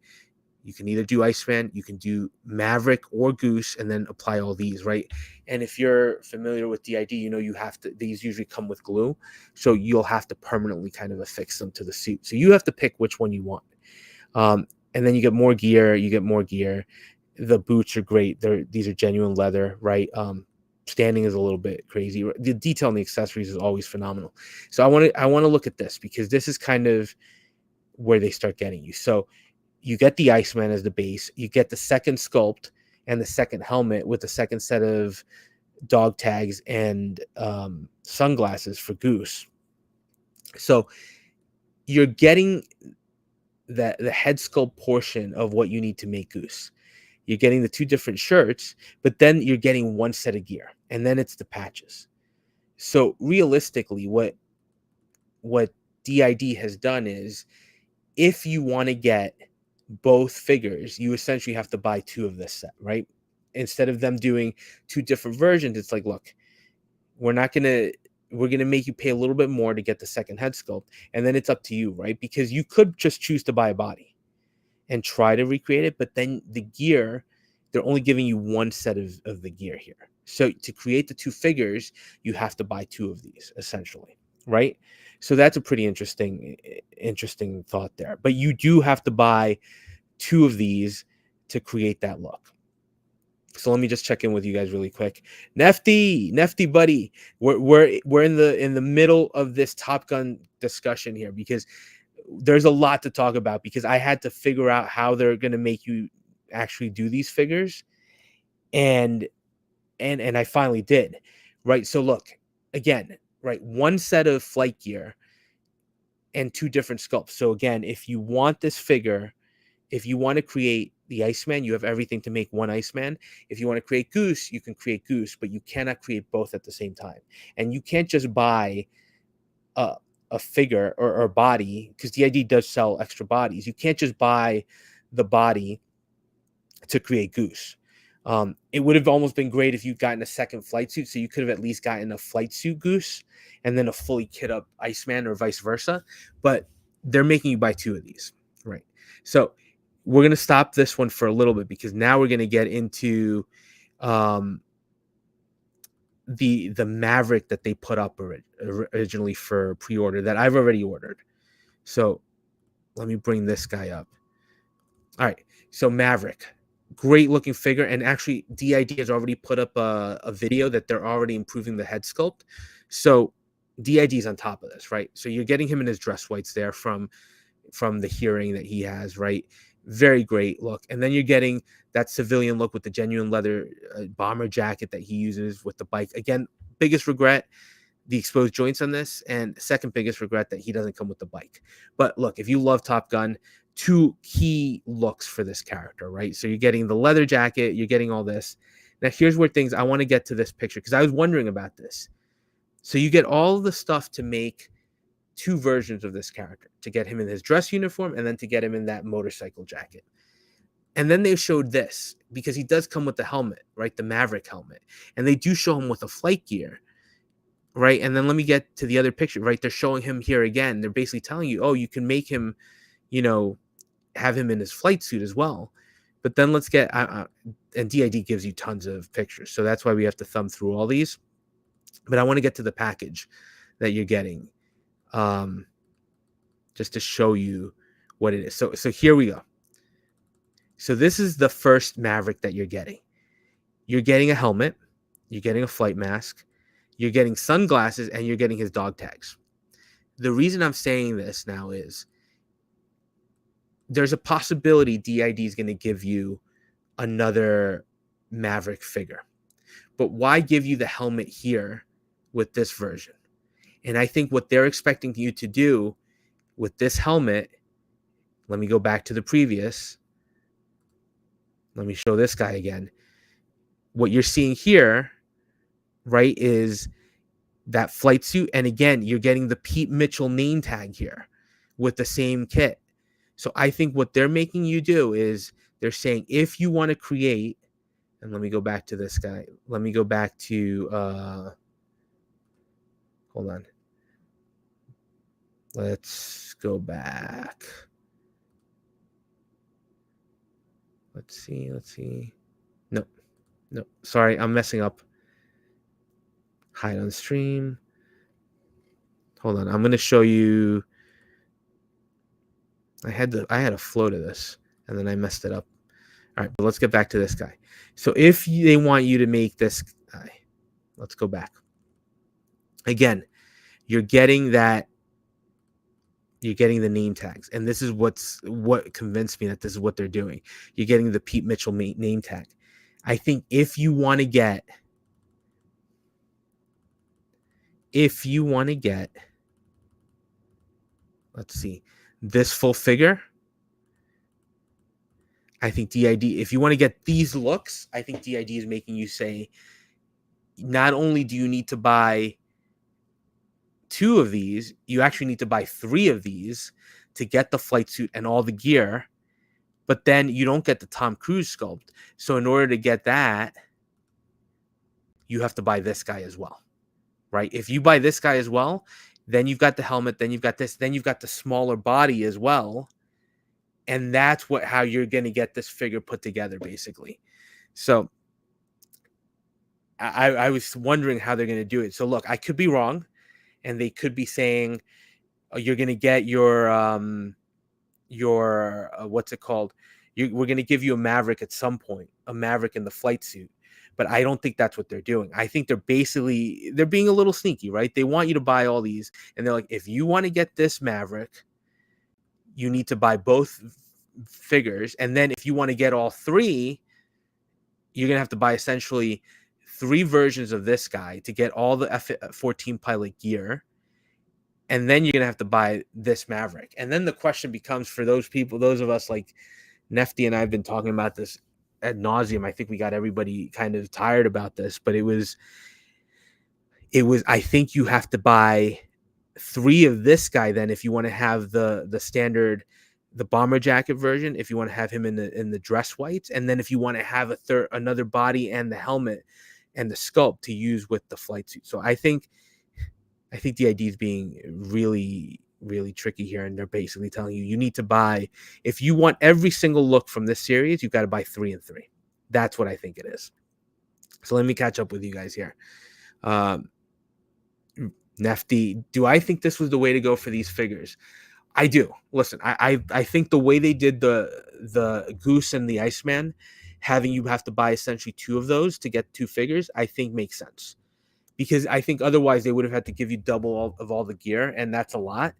A: You can either do Iceman, you can do Maverick or Goose, and then apply all these, right? And if you're familiar with DID, you know these usually come with glue, so you'll have to permanently kind of affix them to the suit. So you have to pick which one you want. And then you get more gear. The boots are great. These are genuine leather, right? Standing is a little bit crazy. The detail in the accessories is always phenomenal. So I want to look at this because this is kind of where they start getting you. So you get the Iceman as the base. You get the second sculpt and the second helmet with the second set of dog tags and sunglasses for Goose. So you're getting the head sculpt portion of what you need to make Goose. You're getting the two different shirts, but then you're getting one set of gear, and then it's the patches. So realistically, what DID has done is, if you want to get both figures, you essentially have to buy two of this set, right? Instead of them doing two different versions, it's like, look, we're gonna make you pay a little bit more to get the second head sculpt, and then it's up to you, right? Because you could just choose to buy a body and try to recreate it, but then the gear, they're only giving you one set of the gear here. So to create the two figures, you have to buy two of these essentially, right? So that's a pretty interesting thought there. But you do have to buy two of these to create that look. So let me just check in with you guys really quick. Nefty buddy, we're in the middle of this Top Gun discussion here because there's a lot to talk about, because I had to figure out how they're going to make you actually do these figures, and I finally did, right? So look, again, right, one set of flight gear and two different sculpts. So again, if you want this figure, if you want to create the Iceman, you have everything to make one Iceman. If you want to create Goose, you can create Goose, but you cannot create both at the same time. And you can't just buy a figure or body, because DID does sell extra bodies. You can't just buy the body to create Goose. It would have almost been great if you'd gotten a second flight suit, so you could have at least gotten a flight suit Goose and then a fully kit up Iceman, or vice versa. But they're making you buy two of these, right? So we're going to stop this one for a little bit, because now we're going to get into the Maverick that they put up originally for pre-order that I've already ordered. So let me bring this guy up. All right. So Maverick, great looking figure. And actually DID has already put up a video that they're already improving the head sculpt. So DID is on top of this, right? So you're getting him in his dress whites there from the hearing that he has, right? Very great look. And then you're getting that civilian look with the genuine leather bomber jacket that he uses with the bike. Again, biggest regret, the exposed joints on this, and second biggest regret that he doesn't come with the bike. But look, if you love Top Gun, two key looks for this character, right? So you're getting the leather jacket, you're getting all this. Now here's where I want to get to this picture, because I was wondering about this. So you get all the stuff to make two versions of this character, to get him in his dress uniform and then to get him in that motorcycle jacket. And then they showed this because he does come with the helmet, right? The Maverick helmet. And they do show him with a flight gear, right? And then let me get to the other picture, right? They're showing him here again. They're basically telling you, oh, you can make him, you know, have him in his flight suit as well. But then let's get, and DID gives you tons of pictures. So that's why we have to thumb through all these. But I want to get to the package that you're getting, just to show you what it is. So here we go. So this is the first Maverick that you're getting. You're getting a helmet, you're getting a flight mask, you're getting sunglasses, and you're getting his dog tags. The reason I'm saying this now is there's a possibility DID is going to give you another Maverick figure. But why give you the helmet here with this version? And I think what they're expecting you to do with this helmet, let me go back to the previous. Let me show this guy again. What you're seeing here, right, is that flight suit. And again, you're getting the Pete Mitchell name tag here with the same kit. So I think what they're making you do is they're saying if you want to create, and let me go back to this guy. Let me go back to, hold on. Let's go back. Let's see. No. Sorry, I'm messing up. Hide on stream. Hold on. I'm going to show you. I had a flow to this, and then I messed it up. All right, but let's get back to this guy. So if they want you to make this guy, let's go back. Again, you're getting that. You're getting the name tags, and this is what convinced me that this is what they're doing. You're getting the Pete Mitchell name tag. I think if you want to get, let's see, this full figure, I think DID, if you want to get these looks, I think DID is making you say, not only do you need to buy 2 of these, you actually need to buy 3 of these to get the flight suit and all the gear, but then you don't get the Tom Cruise sculpt. So in order to get that, you have to buy this guy as well, right? If you buy this guy as well, then you've got the helmet, then you've got this, then you've got the smaller body as well. And that's how you're going to get this figure put together, basically. So I was wondering how they're going to do it. So look, I could be wrong. And they could be saying, oh, you're going to get your what's it called? We're going to give you a Maverick at some point, a Maverick in the flight suit. But I don't think that's what they're doing. I think they're being a little sneaky, right? They want you to buy all these. And they're like, if you want to get this Maverick, you need to buy both figures. And then if you want to get all 3, you're going to have to buy essentially 3 versions of this guy to get all the F-14 pilot gear. And then you're going to have to buy this Maverick. And then the question becomes for those people, those of us like Nefty and I have been talking about this ad nauseum. I think we got everybody kind of tired about this, but it was, I think you have to buy 3 of this guy then if you want to have the standard, the bomber jacket version, if you want to have him in the dress whites, and then if you want to have another body and the helmet and the sculpt to use with the flight suit. So I think DID is being really, really tricky here, and they're basically telling you need to buy, if you want every single look from this series, you've got to buy 3 and 3. That's what I think it is. So let me catch up with you guys here. Nefty, do I think this was the way to go for these figures? I do. Listen, I think the way they did the Goose and the Iceman, having you have to buy essentially 2 of those to get 2 figures, I think makes sense. Because I think otherwise they would have had to give you double of all the gear, and that's a lot.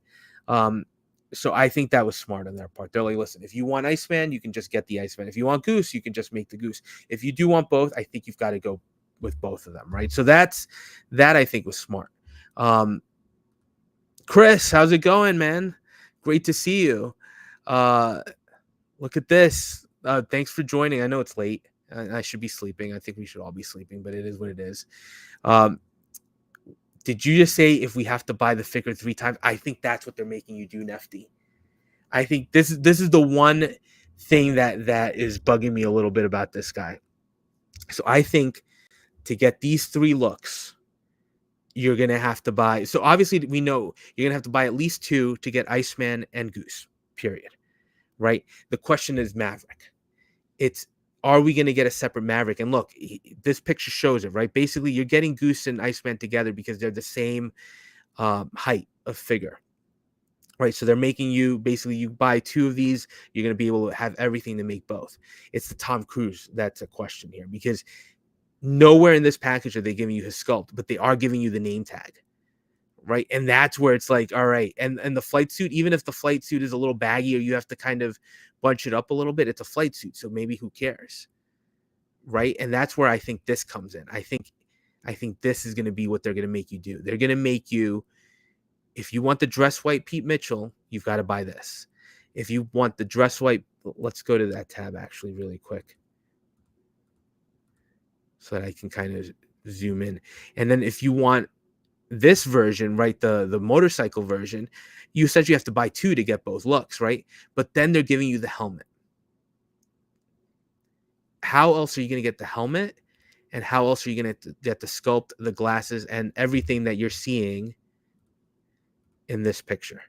A: So I think that was smart on their part. They're like, listen, if you want Iceman, you can just get the Iceman. If you want Goose, you can just make the Goose. If you do want both, I think you've got to go with both of them, right? So that I think was smart. Chris, how's it going, man? Great to see you. Look at this. Thanks for joining. I know it's late. I should be sleeping. I think we should all be sleeping, but it is what it is. Did you just say if we have to buy the figure 3 times? I think that's what they're making you do, Nefty. I think this is the one thing that is bugging me a little bit about this guy. So I think to get these 3 looks, you're gonna have to buy. So obviously, we know you're gonna have to buy at least 2 to get Iceman and Goose. Period. Right. The question is Maverick. It's Are we gonna get a separate Maverick? And look, this picture shows it. Right. Basically, you're getting Goose and Iceman together because they're the same height of figure. Right. So they're making you basically you buy 2 of these, you're gonna be able to have everything to make both. It's the Tom Cruise that's a question here because nowhere in this package are they giving you his sculpt, but they are giving you the name tag, right? And that's where it's like, all right, and the flight suit, even if the flight suit is a little baggy or you have to kind of bunch it up a little bit, it's a flight suit, so maybe who cares, right? And that's where I think this comes in. I think this is going to be what they're going to make you do. They're going to make you, if you want the dress white Pete Mitchell, you've got to buy this. If you want the dress white, let's go to that tab actually really quick, so that I can kind of zoom in. And then if you want this version, right, the motorcycle version, you essentially have to buy 2 to get both looks, right? But then they're giving you the helmet. How else are you going to get the helmet? And how else are you going to get the sculpt, the glasses, and everything that you're seeing in this picture?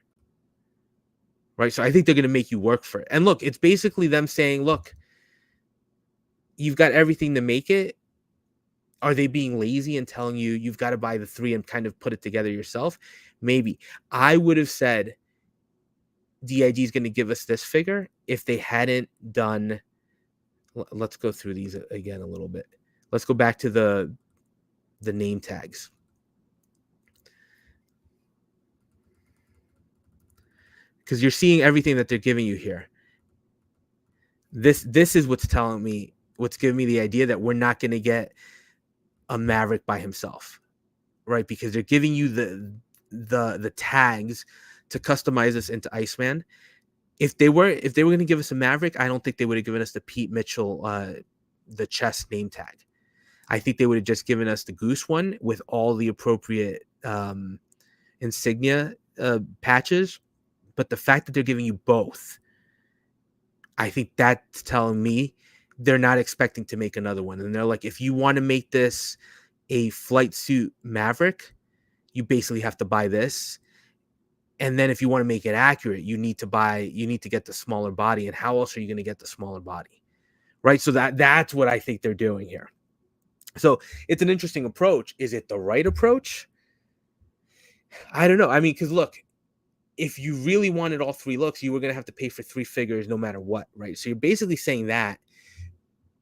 A: Right? So I think they're going to make you work for it. And look, it's basically them saying, look, you've got everything to make it. Are they being lazy and telling you you've got to buy the 3 and kind of put it together yourself? Maybe. I would have said DID is going to give us this figure if they hadn't done. Let's go through these again a little bit. Let's go back to the name tags. Because you're seeing everything that they're giving you here. This is what's telling me, what's giving me the idea that we're not going to get a Maverick by himself, right? Because they're giving you the tags to customize this into Iceman. If they were going to give us a Maverick, I don't think they would have given us the Pete Mitchell the chest name tag. I think they would have just given us the Goose one with all the appropriate insignia patches. But the fact that they're giving you both, I think that's telling me they're not expecting to make another one. And they're like, if you want to make this a flight suit Maverick, you basically have to buy this. And then if you want to make it accurate, you need to get the smaller body. And how else are you going to get the smaller body? Right. So that's what I think they're doing here. So it's an interesting approach. Is it the right approach? I don't know. I mean, because look, if you really wanted all 3 looks, you were going to have to pay for 3 figures no matter what. Right. So you're basically saying that.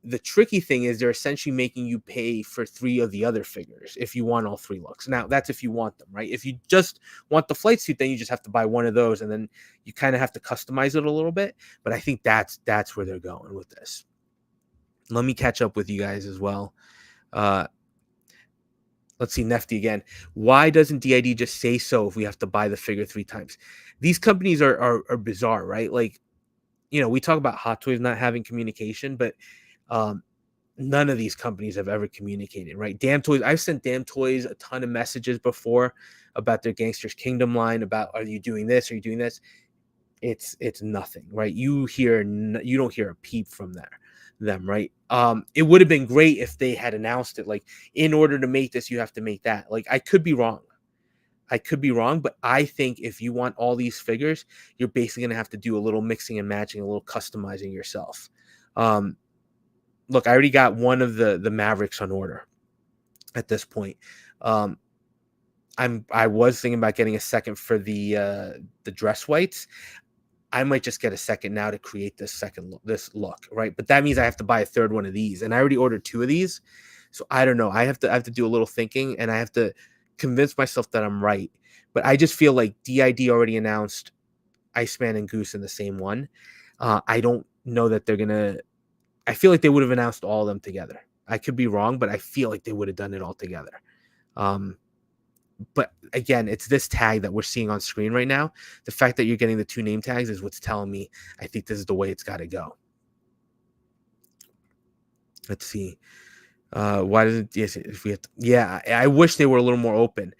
A: The tricky thing is they're essentially making you pay for 3 of the other figures if you want all 3 looks. Now, that's if you want them, right? If you just want the flight suit, then you just have to buy one of those, and then you kind of have to customize it a little bit. But I think that's where they're going with this. Let me catch up with you guys as well. Let's see, Nefty again. Why doesn't DID just say so if we have to buy the figure 3 times? These companies are bizarre, right? Like, we talk about Hot Toys not having communication, but none of these companies have ever communicated, right? Damn Toys, I've sent Damn Toys a ton of messages before about their Gangsters Kingdom line, about are you doing this, are you doing this? It's nothing, right? You don't hear a peep from them, right? It would have been great if they had announced it, like, in order to make this, you have to make that. Like, I could be wrong, but I think if you want all these figures, you're basically going to have to do a little mixing and matching, a little customizing yourself. Look, I already got one of the Mavericks on order at this point. I was thinking about getting a second for the dress whites. I might just get a second now to create this look, right? But that means I have to buy a 3rd one of these, and I already ordered 2 of these. So I don't know. I have to do a little thinking, and I have to convince myself that I'm right. But I just feel like DID already announced Iceman and Goose in the same one. I don't know that they're gonna. I feel like they would have announced all of them together. I could be wrong, but I feel like they would have done it all together. But again, it's this tag that we're seeing on screen right now. The fact that you're getting the 2 name tags is what's telling me I think this is the way it's got to go. Let's see. Why doesn't if we have to, yeah, I wish they were a little more open.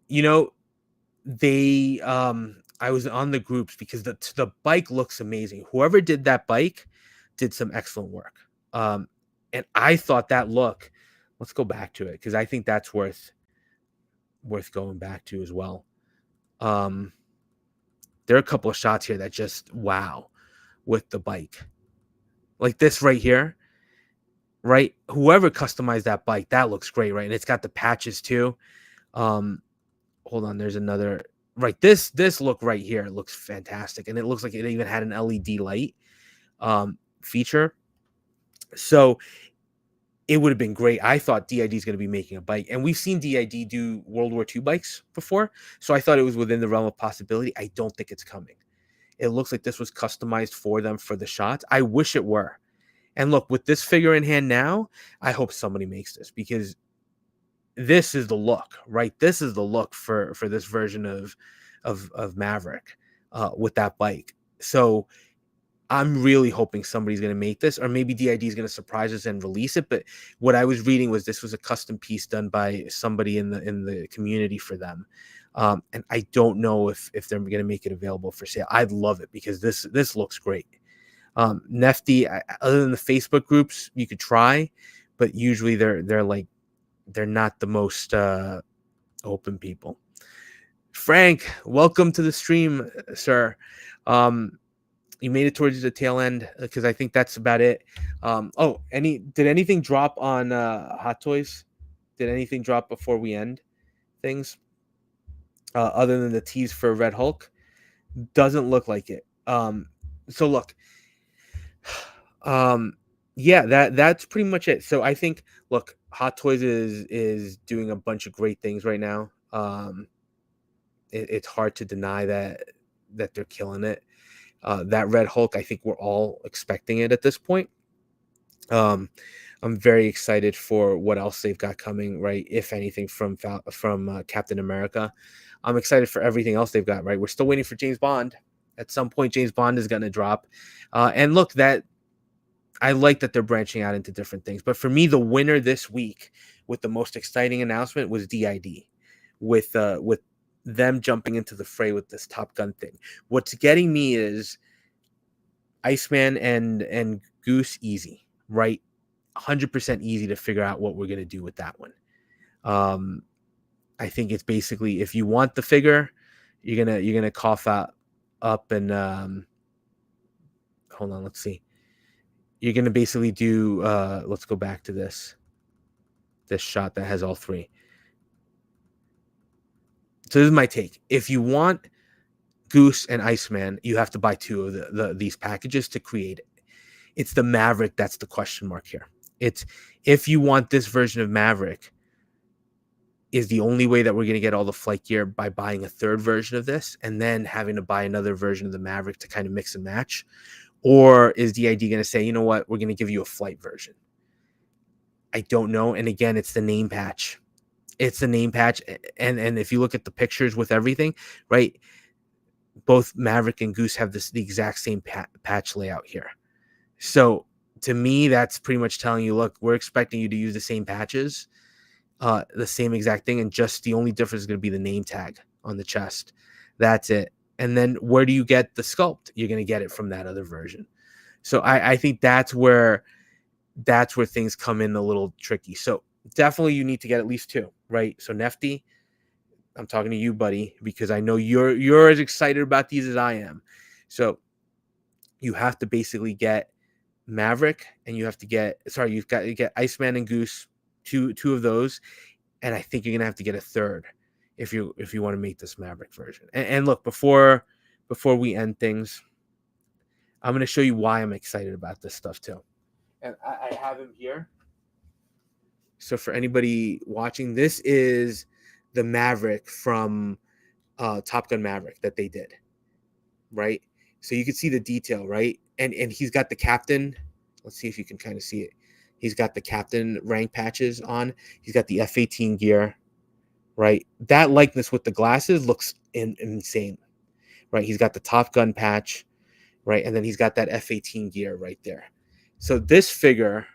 A: They I was on the groups because the bike looks amazing. Whoever did that bike did some excellent work. And I thought that look. Let's go back to it because I think that's worth going back to as well. There are a couple of shots here that just wow with the bike, like this right here, right? Whoever customized that bike, that looks great, right? And it's got the patches too. Um, Hold on, there's another right. This look right here looks fantastic, and it looks like it even had an LED light feature. So it would have been great. I thought DID is going to be making a bike, and we've seen DID do World War II bikes before, so I thought it was within the realm of possibility. I don't think it's coming. It looks like this was customized for them for the shots. I wish it were. And look, with this figure in hand now, I hope somebody makes this because this is the look, right? This is the look for this version of Maverick with that bike. So I'm really hoping somebody's going to make this, or maybe DID is going to surprise us and release it. But what I was reading was this was a custom piece done by somebody in the community for them, and I don't know if they're going to make it available for sale. I'd love it because this looks great. Nefty, other than the Facebook groups, you could try, but usually they're not the most open people. Frank, welcome to the stream, sir. You made it towards the tail end because I think that's about it. Did anything drop on Hot Toys? Did anything drop before we end things? Other than the tease for Red Hulk, doesn't look like it. So look, yeah, that's pretty much it. So I think, look, Hot Toys is doing a bunch of great things right now. It's hard to deny that they're killing it. That Red Hulk, I think we're all expecting it at this point. I'm very excited for what else they've got coming, right? If anything from Captain America, I'm excited for everything else they've got, right? We're still waiting for James Bond. At some point, James Bond is going to drop, and look, that I like that they're branching out into different things. But for me, the winner this week with the most exciting announcement was DID, with them jumping into the fray with this Top Gun thing. What's getting me is Iceman and Goose easy, right? 100% easy to figure out what we're gonna do with that one. I think it's basically if you want the figure, you're gonna cough up and hold on, let's see. You're gonna basically do let's go back to this shot that has all three. So this is my take. If you want Goose and Iceman, you have to buy two of these packages to create it. It's the Maverick that's the question mark here. It's if you want this version of Maverick, is the only way that we're going to get all the flight gear by buying a third version of this and then having to buy another version of the Maverick to kind of mix and match? Or is DID going to say, you know what, we're going to give you a flight version? I don't know. And again, it's the name patch. It's the name patch. And if you look at the pictures with everything, right, both Maverick and Goose have the exact same patch layout here. So to me, that's pretty much telling you, look, we're expecting you to use the same patches, the same exact thing, and just the only difference is going to be the name tag on the chest. That's it. And then where do you get the sculpt? You're going to get it from that other version. So I think that's where things come in a little tricky. So definitely you need to get at least two, right? So Nefty, I'm talking to you, buddy, because I know you're as excited about these as I am. So you have to basically get Maverick, and you've got to get Iceman and Goose, two of those, and I think you're gonna have to get a third if you want to make this Maverick version. And look, before we end things, I'm gonna show you why I'm excited about this stuff too. And I have him here. So for anybody watching, this is the Maverick from Top Gun Maverick that they did, right? So you can see the detail, right? And he's got the captain. Let's see if you can kind of see it. He's got the captain rank patches on. He's got the F-18 gear, right? That likeness with the glasses looks insane, right? He's got the Top Gun patch, right? And then he's got that F-18 gear right there. So this figure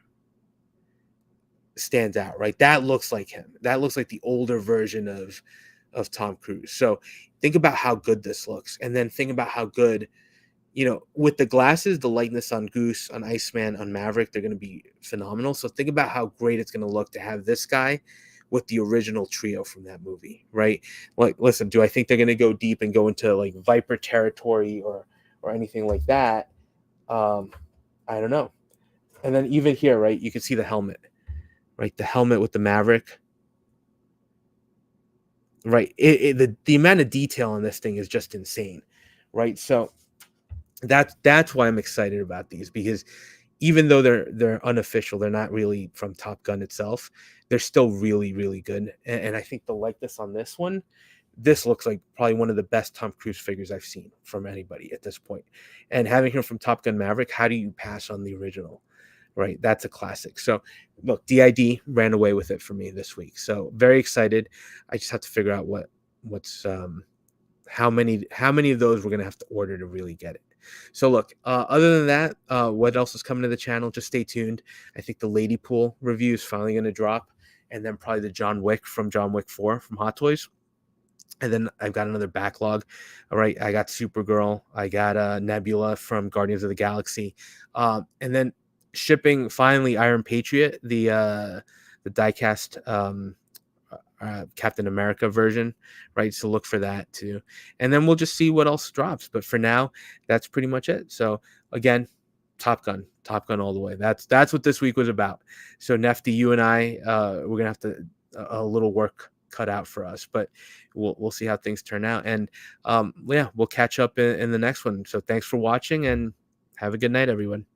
A: stands out, right? That looks like him. That looks like the older version of of Tom Cruise. So think about how good this looks, and then think about how good, with the glasses, the likeness on Goose, on Iceman, on Maverick, they're going to be phenomenal. So think about how great it's going to look to have this guy with the original trio from that movie, right? Like, listen, do I think they're going to go deep and go into like Viper territory or anything like that? Um, I don't know. And then even here, right, you can see the helmet, right? The helmet with the Maverick, right? The amount of detail on this thing is just insane, right? So that's why I'm excited about these, because even though they're unofficial, they're not really from Top Gun itself. They're still really, really good. And I think the likeness on this one, this looks like probably one of the best Tom Cruise figures I've seen from anybody at this point. And having him from Top Gun Maverick, how do you pass on the original? Right? That's a classic. So look, DID ran away with it for me this week. So very excited. I just have to figure out what's how many of those we're gonna have to order to really get it. So look, other than that, what else is coming to the channel? Just stay tuned. I think the Lady Pool review is finally gonna drop, and then probably the John Wick from John Wick 4 from Hot Toys. And then I've got another backlog. All right, I got Supergirl, I got Nebula from Guardians of the Galaxy, and then shipping finally Iron Patriot, the diecast Captain America version, right? So look for that too, and then we'll just see what else drops. But for now, that's pretty much it. So again, Top Gun all the way. That's what this week was about. So Nefty, you and I, we're gonna have to a little work cut out for us, but we'll see how things turn out. And yeah, we'll catch up in the next one. So thanks for watching, and have a good night, everyone.